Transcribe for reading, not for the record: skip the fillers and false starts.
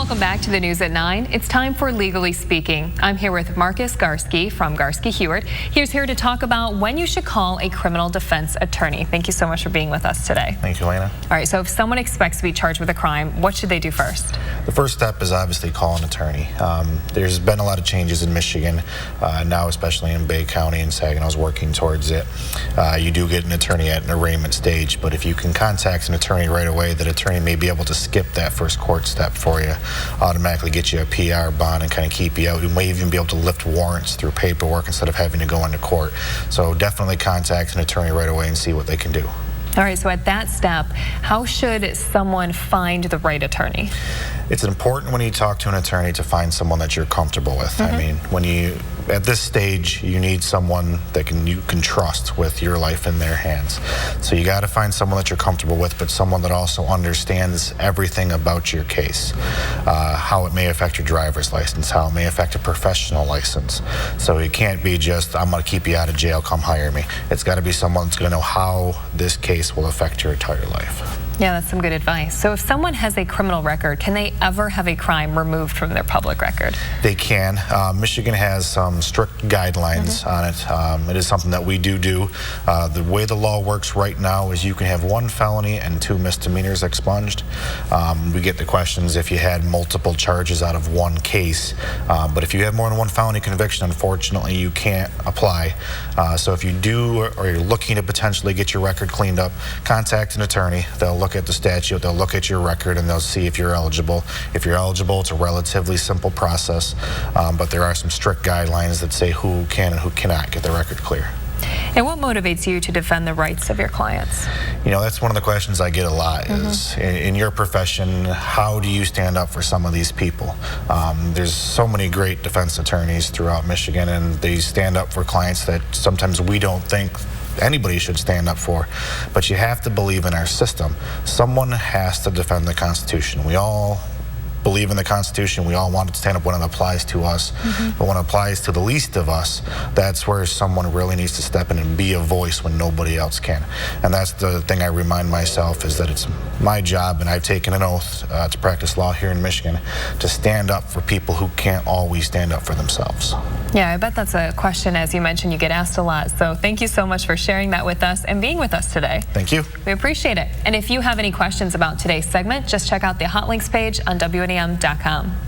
Welcome back to the News at 9. It's time for Legally Speaking. I'm here with Marcus Garske from Garske Hewitt. He's here to talk about when you should call a criminal defense attorney. Thank you so much for being with us today. Thank you, Elena. All right, so if someone expects to be charged with a crime, what should they do first? The first step is obviously call an attorney. There's been a lot of changes in Michigan, now especially in Bay County and Saginaw is working towards it. You do get an attorney at an arraignment stage, but if you can contact an attorney right away, that attorney may be able to skip that first court step for you, automatically get you a PR bond and kind of keep you out. You may even be able to lift warrants through paperwork instead of having to go into court. So definitely contact an attorney right away and see what they can do. All right, so at that step, how should someone find the right attorney? It's important when you talk to an attorney to find someone that you're comfortable with. I mean, when you, at this stage, you need someone that you can trust with your life in their hands. So you got to find someone that you're comfortable with, but someone that also understands everything about your case, how it may affect your driver's license, how it may affect a professional license. So it can't be just, I'm going to keep you out of jail, come hire me. It's got to be someone that's going to know how this case will affect your entire life. Yeah, that's some good advice. So if someone has a criminal record, can they ever have a crime removed from their public record? They can. Michigan has some strict guidelines on it. It is something that we do. The way the law works right now is you can have 1 felony and 2 misdemeanors expunged. We get the questions if you had multiple charges out of 1 case. But if you have more than 1 felony conviction, unfortunately, you can't apply. So if you do or you're looking to potentially get your record cleaned up, contact an attorney. They'll look at the statute, they'll look at your record, and they'll see if you're eligible. If you're eligible, it's a relatively simple process, but there are some strict guidelines that say who can and who cannot get the record clear. And what motivates you to defend the rights of your clients? You know, that's one of the questions I get a lot is, in your profession, how do you stand up for some of these people? There's so many great defense attorneys throughout Michigan, and they stand up for clients that sometimes we don't think anybody should stand up for, but you have to believe in our system. Someone has to defend the Constitution. We all believe in the Constitution. We all want it to stand up when it applies to us, but when it applies to the least of us, that's where someone really needs to step in and be a voice when nobody else can. And that's the thing I remind myself, is that it's my job, and I've taken an oath to practice law here in Michigan, to stand up for people who can't always stand up for themselves. Yeah, I bet that's a question, as you mentioned, you get asked a lot. So thank you so much for sharing that with us and being with us today. Thank you. We appreciate it. And if you have any questions about today's segment, just check out the hot links page on WNEM.com.